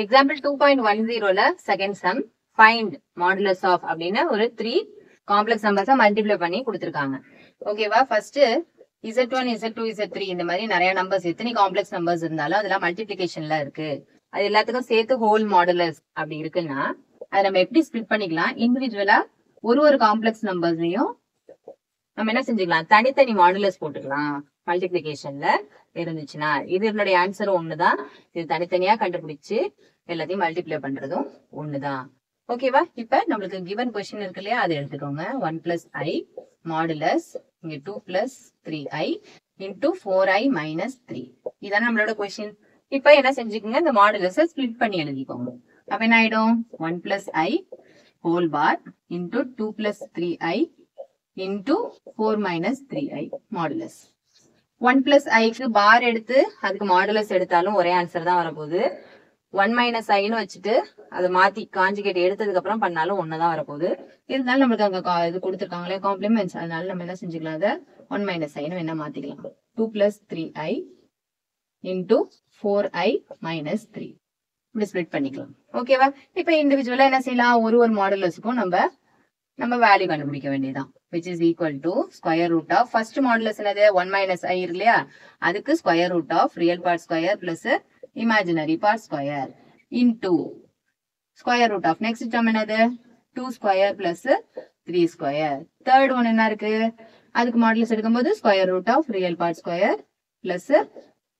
Example 2.10ல second sum find modulus of அப்படின்னு ஒரு 3 காம்ப்ளெக்ஸ் நம்பர்ஸை மல்டிப்ளை பண்ணி கொடுத்துருக்காங்க. ஓகேவா? ஃபர்ஸ்ட் Z1, Z2, Z3 இந்த மாதிரி நிறைய நம்பர்ஸ் எத்தனை காம்ப்ளெக்ஸ் நம்பர்ஸ் இருந்தாலும் அதெல்லாம் மல்டிபிளிகேஷன்ல இருக்கு. அது எல்லாத்துக்கும் சேர்த்து ஹோல் மாடுலஸ் அப்படி இருக்குன்னா அதை நம்ம எப்படி ஸ்பிளிட் பண்ணிக்கலாம்? இண்டிவிஜுவலா ஒரு காம்ப்ளெக்ஸ் நம்பர்ஸையும் நம்ம என்ன செஞ்சுக்கலாம்? தனித்தனி மாடுலஸ் போட்டுக்கலாம். மல்டிபிளிகேஷன்ல இருந்துச்சுன்னா இது என்னுடைய ஆன்சரும் ஒண்ணுதான். இது தனித்தனியா கண்டுபிடிச்சு எல்லாத்தையும் மல்டிப்ளை பண்றதும் ஒண்ணுதான். ஓகேவா? இப்ப நம்மளுக்கு கிவன் கொஸ்டின் இருக்கு இல்லையா, அதை எடுத்துக்கோங்க. 1 + i மாடுலஸ் இங்க 2 + 3i இன்டூ 4i - 3. இதான் நம்மளோட கொஸ்டின். இப்ப என்ன செஞ்சுக்கோங்க? இந்த மாடுலஸை ஸ்பிளிட் பண்ணி எழுதிக்கோங்க. அப்ப என்ன ஆயிடும்? 1 + i whole bar into 2 + 3i into 4 - 3i modulus. 1 + iக்கு பார் எடுத்து அதுக்கு மாடுலஸ் எடுத்தாலும் ஒரே ஆன்சர் தான் வரப்போகுது. 1 - iன்னு வச்சுட்டு அதை மாத்தி காஞ்சுகேட் எடுத்ததுக்கு அப்புறம் பண்ணாலும் ஒண்ணுதான் வரப்போகுது. இருந்தாலும் நம்மளுக்கு அங்க இது கொடுத்துருக்காங்களே காம்ப்ளிமெண்ட்ஸ், அதனால நம்ம என்ன செஞ்சுக்கலாம்? அதை 1 - iன்னு என்ன மாத்திக்கலாம்? 2 + 3i இன்டூ 4i - 3 இப்படி ஸ்ப்ளிட் பண்ணிக்கலாம். ஓகேவா? இப்ப இண்டிவிஜுவலா என்ன செய்யலாம்? ஒரு மாடுலஸுக்கும் நம்ம வேல்யூ கண்டுபிடிக்க வேண்டியதான். which is equal to square root of first modulus என்னது? 1 - i இருக்கு இல்லையா, அதுக்கு square root of real part square plus imaginary part square into square root of next term என்னது? 2 square plus 3 square. third one என்ன இருக்கு? அதுக்கு modulus எடுக்கும்போது square root of real part square plus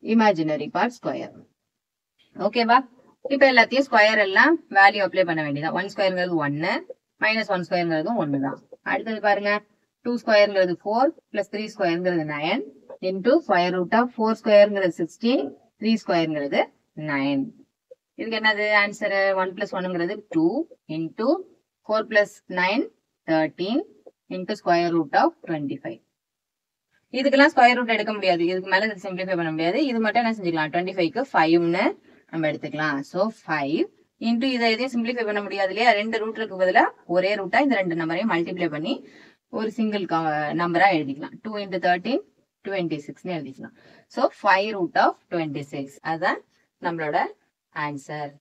imaginary part square. ஓகேவா? இப்ப எல்லாத்தையும் square எல்லாம் value apply பண்ண வேண்டியதான். 1 ஸ்கொயர்ங்கிறது 1, -1 ஸ்கொயர்ங்கிறதும் 1 தான். அடுத்தது பாருங்க, 2 ஸ்கொயர்ங்கிறது 4 + 3 ஸ்கொயர்ங்கிறது 9 இன்டூ ஸ்கொயர் ரூட் ஆஃப் 4 ஸ்கொயர்ங்கிறது 16, 3 ஸ்கொயர்ங்கிறது 9. இதுக்கு என்னது ஆன்சர்? 1 + 1ங்கிறது 2 into 4 + 9 13 into square root of 25. இதுக்கெல்லாம் ஸ்கொயர் ரூட் எடுக்க முடியாது, இதுக்கு மேல சிம்பிளிஃபை பண்ண முடியாது. இது மட்டும் என்ன செஞ்சுக்கலாம்? 25க்கு 5ன்னு நம்ம எடுத்துக்கலாம். ஸோ 5 இன்டூ இதை எதையும் சிம்பிளிஃபை பண்ண முடியாது இல்லையா, 2 ரூட்ருக்கு பதிலா ஒரே ரூட்டா இந்த 2 நம்பரையும் மல்டிப்ளை பண்ணி ஒரு சிங்கிள் நம்பரா எழுதிக்கலாம். 2 × 13 26ன்னு எழுதிக்கலாம். ஸோ 5 √26 அதுதான் நம்மளோட ஆன்சர்.